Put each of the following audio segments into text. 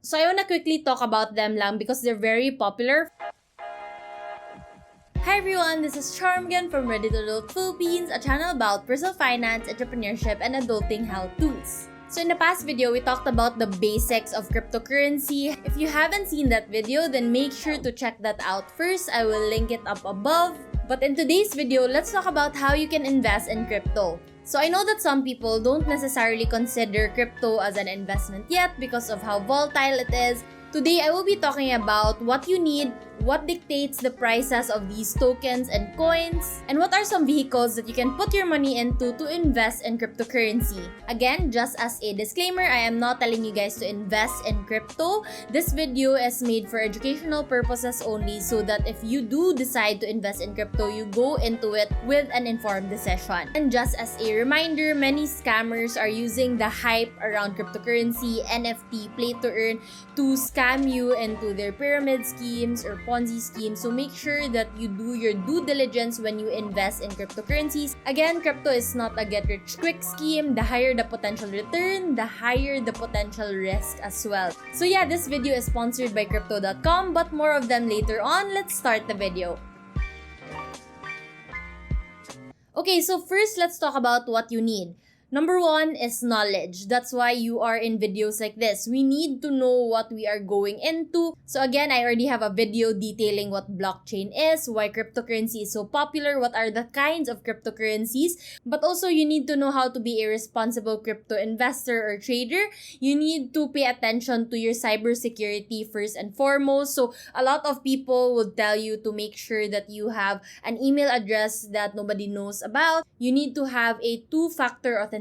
So I want to quickly talk about them lang because they're very popular. Hi everyone, this is Charm again from Ready2Adult Philippines, a channel about personal finance, entrepreneurship, and adulting how-tos. So in the past video, we talked about the basics of cryptocurrency. If you haven't seen that video, then make sure to check that out first. I will link it up above. But in today's video, let's talk about how you can invest in crypto. So I know that some people don't necessarily consider crypto as an investment yet because of how volatile it is. Today, I will be talking about what you need, what dictates the prices of these tokens and coins, and what are some vehicles that you can put your money into to invest in cryptocurrency. Again, just as a disclaimer, I am not telling you guys to invest in crypto. This video is made for educational purposes only so that if you do decide to invest in crypto, you go into it with an informed decision. And just as a reminder, many scammers are using the hype around cryptocurrency, NFT, play to earn to scam you into their pyramid schemes or Ponzi schemes. So make sure that you do your due diligence when you invest in cryptocurrencies. Again, crypto is not a get-rich-quick scheme. The higher the potential return, the higher the potential risk as well. So yeah, this video is sponsored by crypto.com, but more of them later on. Let's start the video. Okay, so first let's talk about what you need. Number one is knowledge. That's why you are in videos like this. We need to know what we are going into. So again, I already have a video detailing what blockchain is, why cryptocurrency is so popular, what are the kinds of cryptocurrencies. But also, you need to know how to be a responsible crypto investor or trader. You need to pay attention to your cybersecurity first and foremost. So a lot of people would tell you to make sure that you have an email address that nobody knows about. You need to have a two-factor authentication.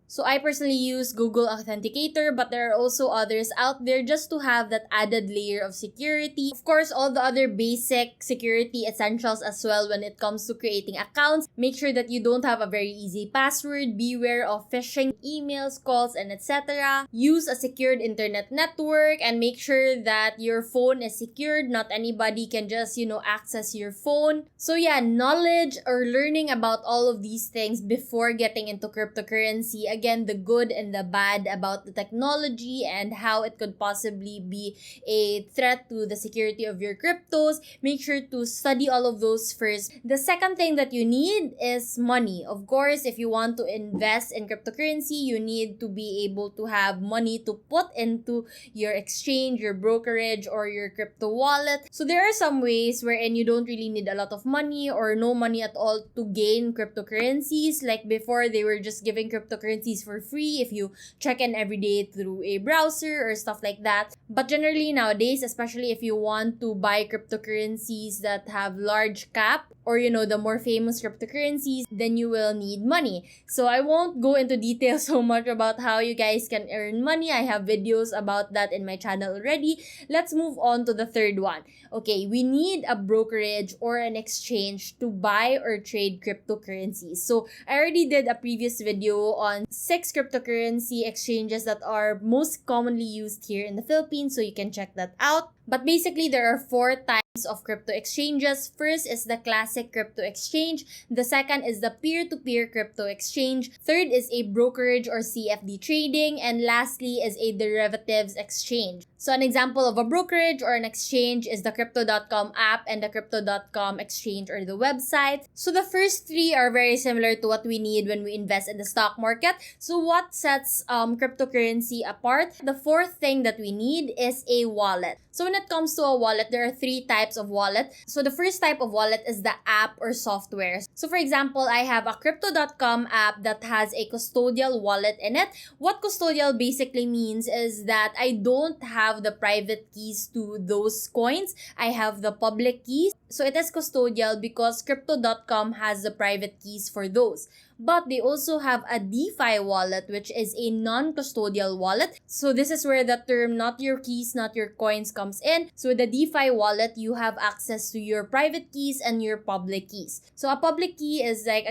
So I personally use Google Authenticator, but there are also others out there just to have that added layer of security. Of course, all the other basic security essentials as well when it comes to creating accounts. Make sure that you don't have a very easy password. Beware of phishing emails, calls, and etc. Use a secured internet network and make sure that your phone is secured. Not anybody can just, access your phone. So yeah, knowledge or learning about all of these things before getting into cryptocurrency. Again, the good and the bad about the technology and how it could possibly be a threat to the security of your cryptos. Make sure to study all of those first. The second thing that you need is money. Of course, if you want to invest in cryptocurrency, you need to be able to have money to put into your exchange, your brokerage, or your crypto wallet. So there are some ways wherein you don't really need a lot of money or no money at all to gain cryptocurrencies. Like before, they were just giving cryptocurrencies for free if you check in every day through a browser or stuff like that. But generally nowadays, especially if you want to buy cryptocurrencies that have large cap or the more famous cryptocurrencies, then you will need money. So I won't go into detail so much about how you guys can earn money. I have videos about that in my channel already. Let's move on to the third one. Okay, we need a brokerage or an exchange to buy or trade cryptocurrencies. So I already did a previous video on 6 cryptocurrency exchanges that are most commonly used here in the Philippines, so you can check that out. But basically, there are 4 types of crypto exchanges. First is the classic crypto exchange. The second is the peer-to-peer crypto exchange. Third is a brokerage or CFD trading. And lastly is a derivatives exchange. So an example of a brokerage or an exchange is the crypto.com app and the crypto.com exchange or the website. So the first 3 are very similar to what we need when we invest in the stock market. So what sets cryptocurrency apart? The fourth thing that we need is a wallet. So when it comes to a wallet, there are 3 types of wallet. So the first type of wallet is the app or software. So for example, I have a crypto.com app that has a custodial wallet in it. What custodial basically means is that I don't have the private keys to those coins. I have the public keys. So it is custodial because crypto.com has the private keys for those. But they also have a DeFi wallet, which is a non-custodial wallet. So this is where the term not your keys, not your coins comes in. So with the DeFi wallet, you have access to your private keys and your public keys. So a public key is like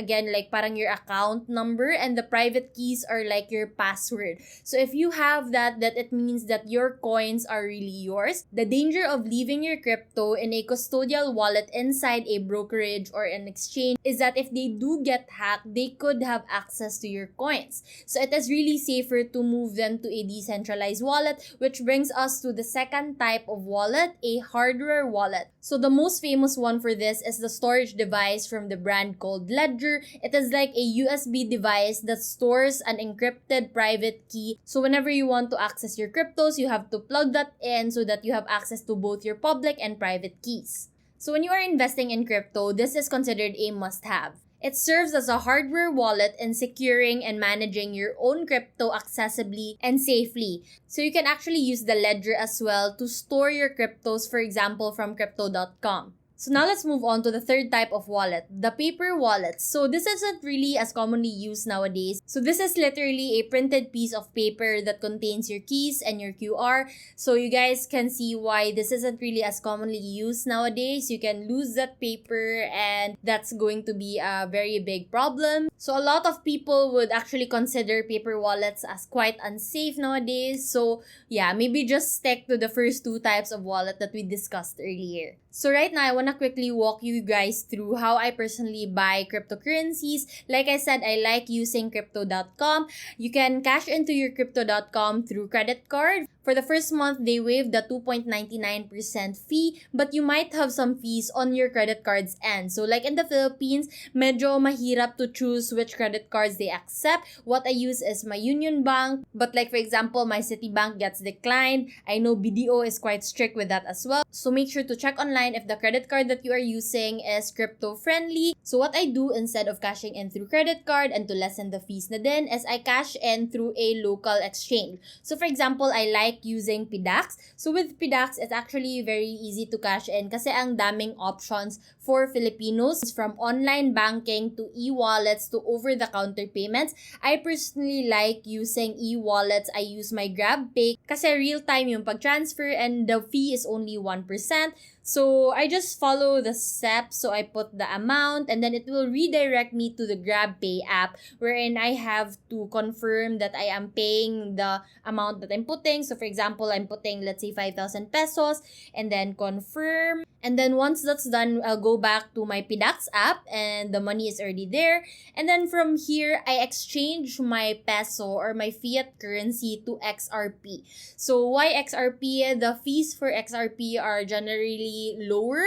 parang your account number, and the private keys are like your password. So if you have that it means that your coins are really yours. The danger of leaving your crypto in a custodial wallet inside a brokerage or an exchange is that if they do get hacked, they could have access to your coins. So it is really safer to move them to a decentralized wallet, which brings us to the second type of wallet, a hardware wallet. So the most famous one for this is the storage device from the brand called Ledger. It is like a USB device that stores an encrypted private key. So whenever you want to access your cryptos, you have to plug that in so that you have access to both your public and private keys. So when you are investing in crypto, this is considered a must-have. It serves as a hardware wallet in securing and managing your own crypto accessibly and safely. So you can actually use the Ledger as well to store your cryptos, for example, from crypto.com. So now let's move on to the third type of wallet, the paper wallet. So this isn't really as commonly used nowadays. So this is literally a printed piece of paper that contains your keys and your QR. So you guys can see why this isn't really as commonly used nowadays. You can lose that paper and that's going to be a very big problem. So a lot of people would actually consider paper wallets as quite unsafe nowadays. So yeah, maybe just stick to the first two types of wallet that we discussed earlier. So right now, I want to quickly walk you guys through how I personally buy cryptocurrencies. Like I said, I like using crypto.com. You can cash into your crypto.com through credit card. For the first month, they waived the 2.99% fee, but you might have some fees on your credit card's end. So like in the Philippines, medyo mahirap to choose which credit cards they accept. What I use is my Union Bank, but like for example, my Citibank gets declined. I know BDO is quite strict with that as well. So make sure to check online if the credit card that you are using is crypto friendly. So what I do instead of cashing in through credit card and to lessen the fees na din is I cash in through a local exchange. So for example, I like using PDAX. So with PDAX, it's actually very easy to cash in kasi ang daming options for Filipinos, from online banking to e-wallets to over-the-counter payments. I personally like using e-wallets. I use my GrabPay kasi real-time yung pag-transfer and the fee is only 1%. So I just follow the steps. So I put the amount and then it will redirect me to the GrabPay app wherein I have to confirm that I am paying the amount that I'm putting. So for example, I'm putting, let's say, 5,000 pesos and then confirm. And then once that's done, I'll go back to my PDAX app and the money is already there. And then from here, I exchange my peso or my fiat currency to XRP. So why XRP? The fees for XRP are generally lower.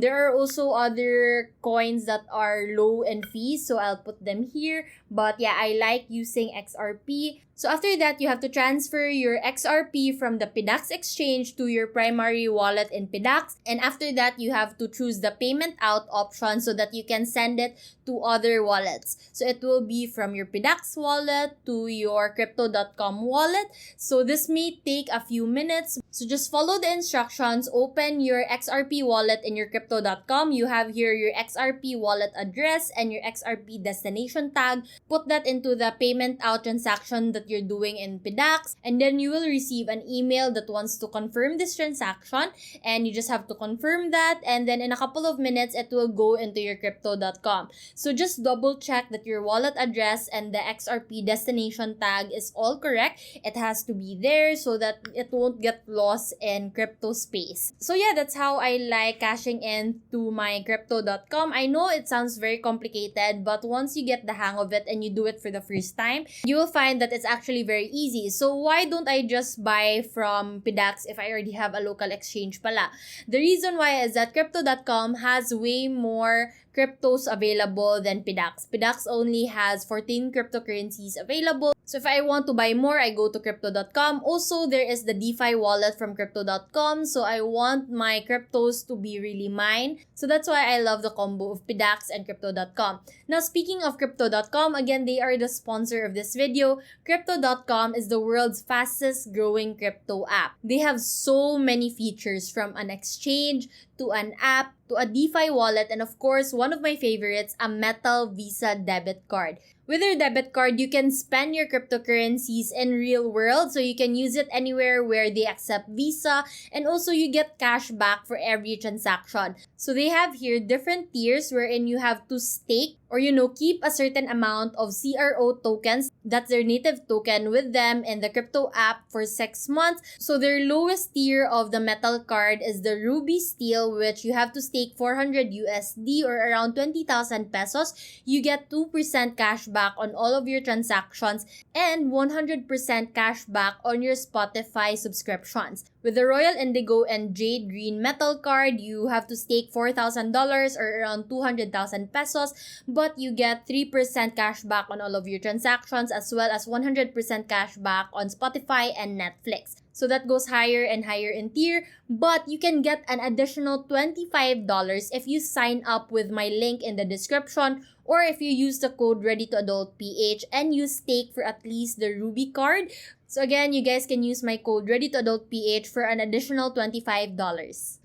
There are also other coins that are low in fees, so I'll put them here. But yeah, I like using XRP. So after that, you have to transfer your XRP from the PDAX exchange to your primary wallet in PDAX. And after that, you have to choose the payment out option so that you can send it to other wallets. So it will be from your PDAX wallet to your crypto.com wallet. So this may take a few minutes. So just follow the instructions. Open your XRP wallet in your crypto.com. You have here your XRP wallet address and your XRP destination tag. Put that into the payment out transaction that you're doing in PDAX, and then you will receive an email that wants to confirm this transaction, and you just have to confirm that, and then in a couple of minutes it will go into your crypto.com. So just double check that your wallet address and the XRP destination tag is all correct. It has to be there so that it won't get lost in crypto space. So yeah, that's how I like cashing in to my crypto.com. I know it sounds very complicated, but once you get the hang of it and you do it for the first time, you will find that it's actually very easy. So why don't I just buy from PDAX if I already have a local exchange pala? The reason why is that crypto.com has way more cryptos available than PDAX. PDAX only has 14 cryptocurrencies available. So if I want to buy more, I go to crypto.com. Also, there is the DeFi wallet from crypto.com. So I want my cryptos to be really mine. So that's why I love the combo of PDAX and crypto.com. Now, speaking of crypto.com, again, they are the sponsor of this video. Crypto.com is the world's fastest growing crypto app. They have so many features, from an exchange to an app to a DeFi wallet, and of course, one of my favorites, a metal Visa debit card. With your debit card, you can spend your cryptocurrencies in real world. So you can use it anywhere where they accept Visa. And also you get cash back for every transaction. So they have here different tiers wherein you have to stake or keep a certain amount of CRO tokens, that's their native token, with them in the crypto app for 6 months. So their lowest tier of the metal card is the Ruby Steel, which you have to stake 400 USD or around 20,000 pesos. You get 2% cash back on all of your transactions and 100% cash back on your Spotify subscriptions. With the Royal Indigo and Jade Green metal card, you have to stake $4,000 or around 200,000 pesos, but you get 3% cash back on all of your transactions as well as 100% cash back on Spotify and Netflix. So that goes higher and higher in tier, but you can get an additional $25 if you sign up with my link in the description or if you use the code Ready2Adult Ph and you stake for at least the Ruby card. So again, you guys can use my code Ready2Adult Ph for an additional $25.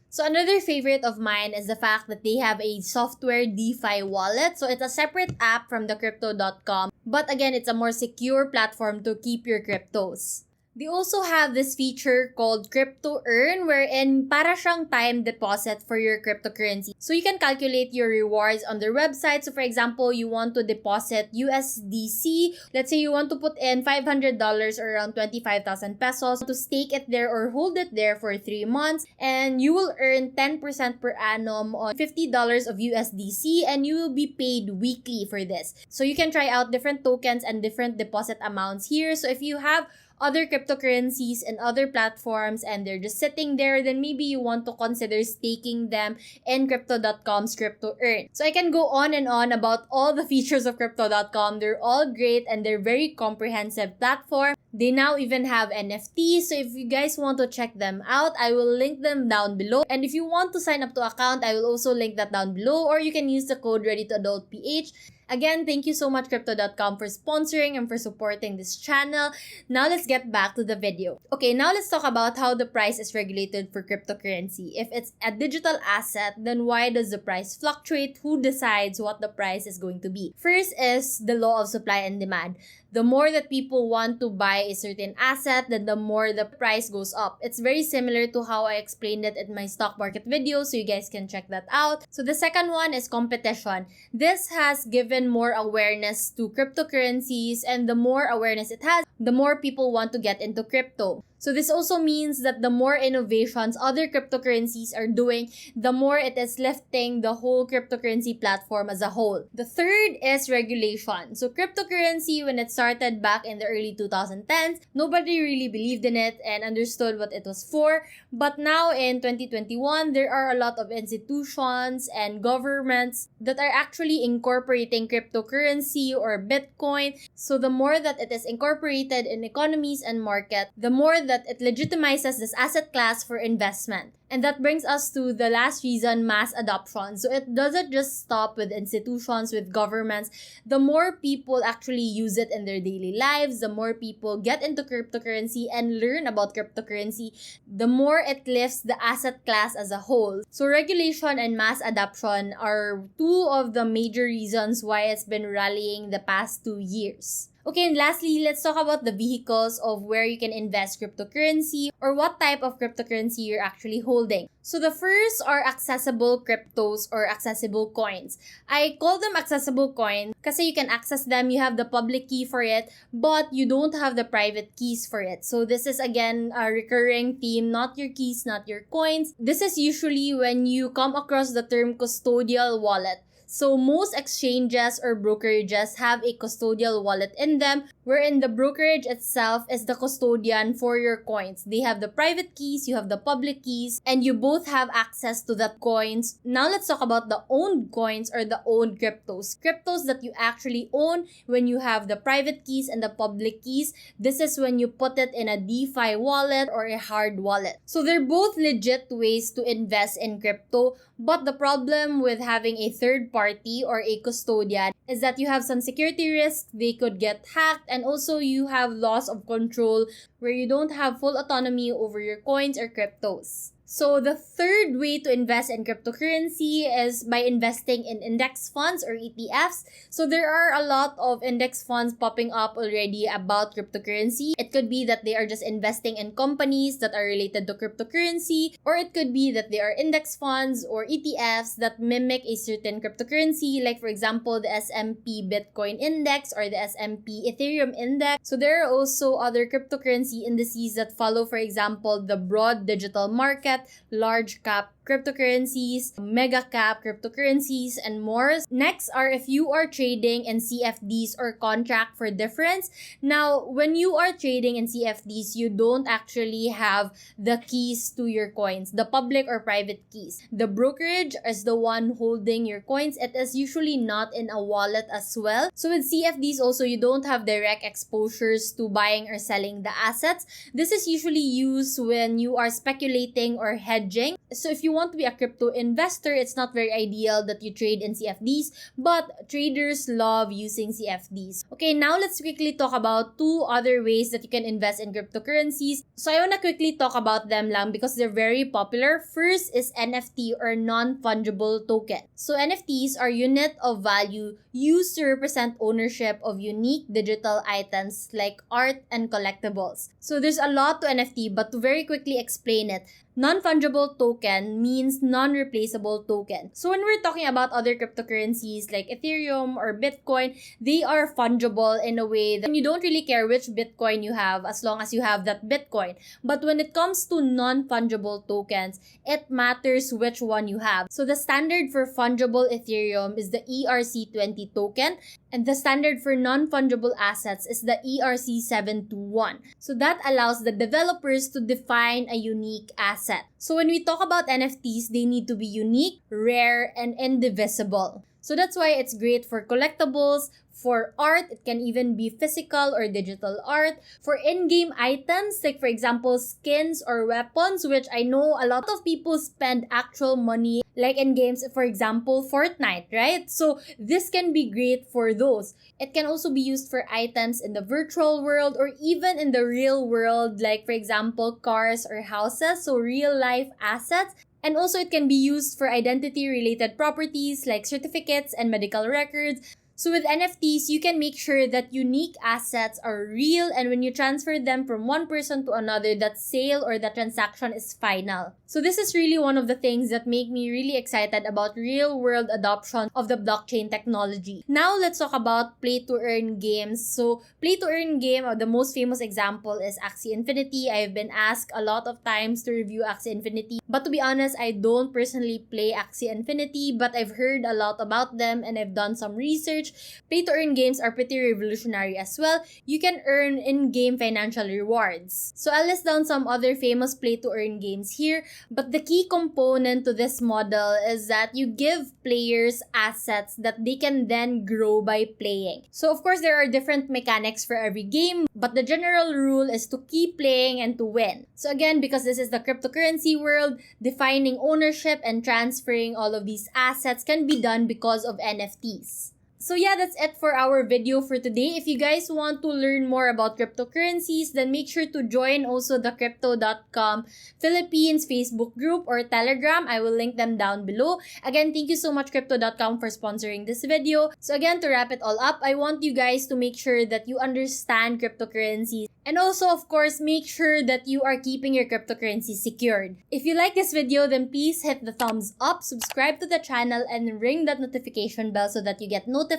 So another favorite of mine is the fact that they have a software DeFi wallet. So it's a separate app from the crypto.com, but again, it's a more secure platform to keep your cryptos. They also have this feature called Crypto Earn, wherein para siyang time deposit for your cryptocurrency. So you can calculate your rewards on their website. So for example, you want to deposit USDC. Let's say you want to put in $500 or around 25,000 pesos to stake it there or hold it there for 3 months. And you will earn 10% per annum on $50 of USDC and you will be paid weekly for this. So you can try out different tokens and different deposit amounts here. So if you have other cryptocurrencies and other platforms and they're just sitting there, then maybe you want to consider staking them in crypto.com's Crypto Earn. So I can go on and on about all the features of crypto.com. They're all great and they're very comprehensive platform. They now even have NFTs. So if you guys want to check them out, I will link them down below. And if you want to sign up to account, I will also link that down below, or you can use the code Ready2AdultPH. Again, thank you so much Crypto.com for sponsoring and for supporting this channel. Now let's get back to the video. Okay, now let's talk about how the price is regulated for cryptocurrency. If it's a digital asset, then why does the price fluctuate? Who decides what the price is going to be? First is the law of supply and demand. The more that people want to buy a certain asset, then the more the price goes up. It's very similar to how I explained it in my stock market video, so you guys can check that out. So the second one is competition. This has given more awareness to cryptocurrencies, and the more awareness it has, the more people want to get into crypto. So this also means that the more innovations other cryptocurrencies are doing, the more it is lifting the whole cryptocurrency platform as a whole. The third is regulation. So cryptocurrency, when it started back in the early 2010s, nobody really believed in it and understood what it was for. But now in 2021, there are a lot of institutions and governments that are actually incorporating cryptocurrency or Bitcoin. So the more that it is incorporated in economies and market, the more that it legitimizes this asset class for investment. And that brings us to the last reason, mass adoption. So it doesn't just stop with institutions, with governments. The more people actually use it in their daily lives, the more people get into cryptocurrency and learn about cryptocurrency, the more it lifts the asset class as a whole. So regulation and mass adoption are two of the major reasons why it's been rallying the past 2 years. Okay, and lastly, let's talk about the vehicles of where you can invest cryptocurrency or what type of cryptocurrency you're actually holding. So the first are accessible cryptos or accessible coins. I call them accessible coins kasi you can access them, you have the public key for it, but you don't have the private keys for it. So this is again a recurring theme, not your keys, not your coins. This is usually when you come across the term custodial wallet. So most exchanges or brokerages have a custodial wallet in them, wherein the brokerage itself is the custodian for your coins. They have the private keys, you have the public keys, and you both have access to the coins. Now let's talk about the owned coins or the owned cryptos. Cryptos that you actually own when you have the private keys and the public keys. This is when you put it in a DeFi wallet or a hard wallet. So they're both legit ways to invest in crypto, but the problem with having a third party or a custodian is that you have some security risks. They could get hacked, and also you have loss of control where you don't have full autonomy over your coins or cryptos. So the third way to invest in cryptocurrency is by investing in index funds or ETFs. So there are a lot of index funds popping up already about cryptocurrency. It could be that they are just investing in companies that are related to cryptocurrency, or it could be that they are index funds or ETFs that mimic a certain cryptocurrency, like for example the S&P Bitcoin Index or the S&P Ethereum Index. So there are also other cryptocurrency indices that follow, for example, the broad digital market, large cap cryptocurrencies, mega cap cryptocurrencies, and more. Next are if you are trading in CFDs or contract for difference. Now, when you are trading in CFDs, you don't actually have the keys to your coins, the public or private keys. The brokerage is the one holding your coins. It is usually not in a wallet as well. So with CFDs also, you don't have direct exposures to buying or selling the assets. This is usually used when you are speculating or hedging. So if you want to be a crypto investor, it's not very ideal that you trade in CFDs, but traders love using CFDs. Okay, now let's quickly talk about two other ways that you can invest in cryptocurrencies. So I want to quickly talk about them lang because they're very popular. First is NFT or non-fungible token. So NFTs are unit of value used to represent ownership of unique digital items like art and collectibles. So there's a lot to NFT, but to very quickly explain it, non-fungible token means non-replaceable token. So when we're talking about other cryptocurrencies like Ethereum or Bitcoin, they are fungible in a way that you don't really care which Bitcoin you have as long as you have that Bitcoin. But when it comes to non-fungible tokens, it matters which one you have. So the standard for fungible Ethereum is the ERC20 token, and the standard for non-fungible assets is the ERC721. So that allows the developers to define a unique asset. So when we talk about NFTs, they need to be unique, rare, and indivisible. So that's why it's great for collectibles, for art, it can even be physical or digital art. For in-game items, like for example, skins or weapons, which I know a lot of people spend actual money, like in games, for example, Fortnite, right? So this can be great for those. It can also be used for items in the virtual world or even in the real world, like for example, cars or houses, so real-life assets. And also it can be used for identity-related properties like certificates and medical records. So with NFTs, you can make sure that unique assets are real, and when you transfer them from one person to another, that sale or that transaction is final. So this is really one of the things that make me really excited about real-world adoption of the blockchain technology. Now let's talk about play-to-earn games. So play-to-earn game, the most famous example is Axie Infinity. I've been asked a lot of times to review Axie Infinity, but to be honest, I don't personally play Axie Infinity, but I've heard a lot about them and I've done some research. Play-to-earn games are pretty revolutionary as well. You can earn in-game financial rewards. So I'll list down some other famous play-to-earn games here, but the key component to this model is that you give players assets that they can then grow by playing. So of course, there are different mechanics for every game, but the general rule is to keep playing and to win. So again, because this is the cryptocurrency world, defining ownership and transferring all of these assets can be done because of NFTs. So yeah, that's it for our video for today. If you guys want to learn more about cryptocurrencies, then make sure to join also the Crypto.com Philippines Facebook group or Telegram. I will link them down below. Again, thank you so much Crypto.com for sponsoring this video. So again, to wrap it all up, I want you guys to make sure that you understand cryptocurrencies. And also, of course, make sure that you are keeping your cryptocurrency secured. If you like this video, then please hit the thumbs up, subscribe to the channel, and ring that notification bell so that you get notified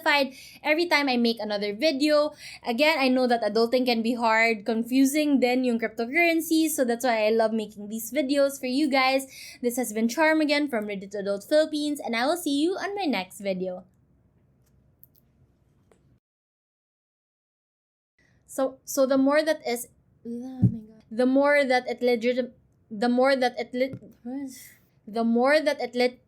every time I make another video. Again, I know that adulting can be hard, confusing din yung cryptocurrencies, so that's why I love making these videos for you guys. This has been Charm again from Ready2Adult Philippines, and I will see you on my next video. So the more that is, oh my god, the more that it legit, the more that it lit, the more that it lit.